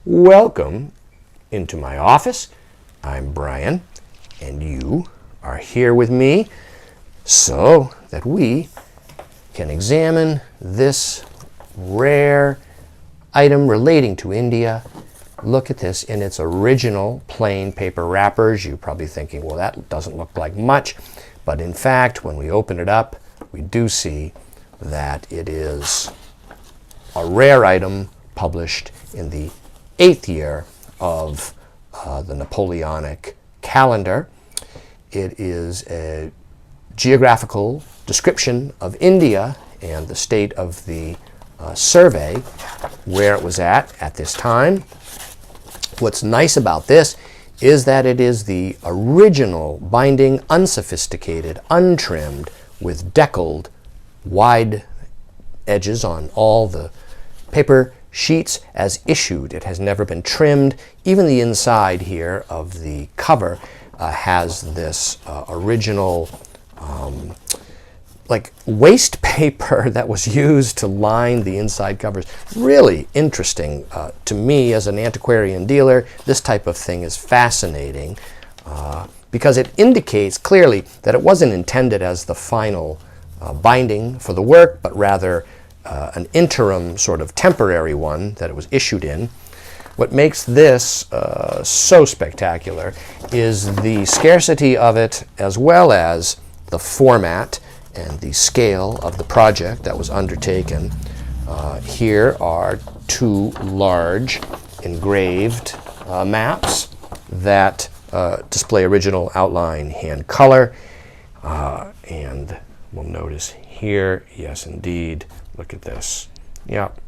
Welcome into my office. I'm Brian, and you are here with me so that we can examine this rare item relating to India. Look at this in its original plain paper wrappers. You're probably thinking, well, that doesn't look like much. But in fact, when we open it up, we do see that it is a rare item published in the 8th year of the Napoleonic calendar. It is a geographical description of India and the state of the survey where it was at this time. What's nice about this is that it is the original binding, unsophisticated, untrimmed, with deckled, wide edges on all the paper sheets as issued. It has never been trimmed. Even the inside here of the cover has this original like waste paper that was used to line the inside covers. Really interesting to me as an antiquarian dealer. This type of thing is fascinating because it indicates clearly that it wasn't intended as the final binding for the work, but rather an interim sort of temporary one that it was issued in. What makes this so spectacular is the scarcity of it, as well as the format and the scale of the project that was undertaken. Here are two large engraved maps that display original outline hand color. And we'll notice here, yes indeed, look at this. Yep,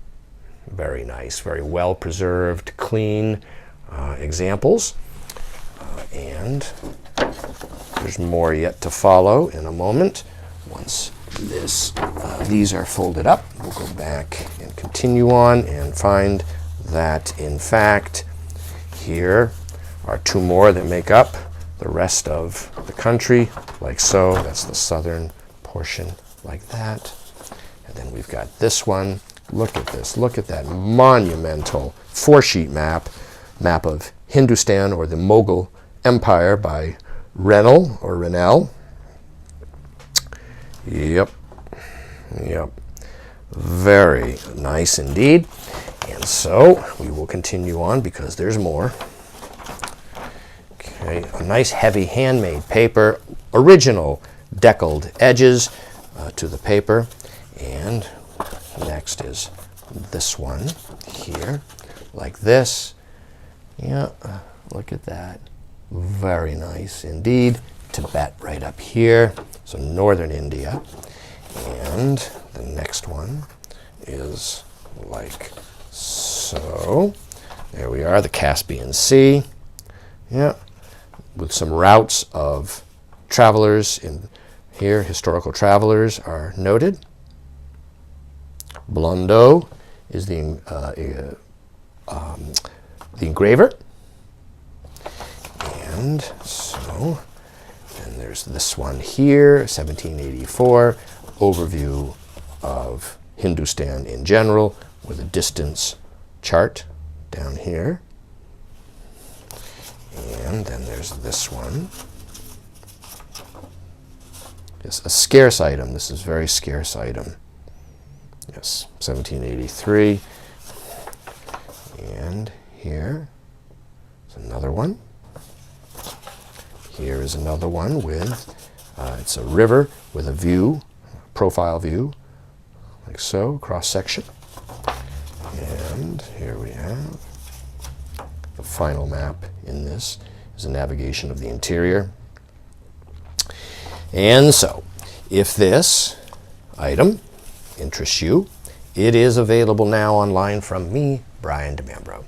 very nice, very well preserved, clean examples. And there's more yet to follow in a moment. Once these are folded up, we'll go back and continue on and find that, in fact, here are two more that make up the rest of the country, like so. That's the southern portion, like that. And then we've got this one. Look at this. Look at that monumental 4-sheet map of Hindustan, or the Mughal Empire, by Rennell. Yep. Very nice indeed. And so we will continue on because there's more. Okay, a nice heavy handmade paper, original deckled edges to the paper. And next is this one here, like this. Yeah, look at that. Very nice indeed. Tibet right up here, so northern India. And the next one is like so. There we are, the Caspian Sea. Yeah, with some routes of travelers in here. Historical travelers are noted. Blondo is the engraver. And so, and there's this one here, 1784, overview of Hindustan in general, with a distance chart down here. And then there's this one. It's a scarce item. This is a very scarce item. Yes, 1783. And here is another one. Here is another one with, it's a river with a view, profile view, like so, cross section. And here we have the final map in this is a navigation of the interior. And so, if this item interests you, it is available now online from me, Brian DeMambro.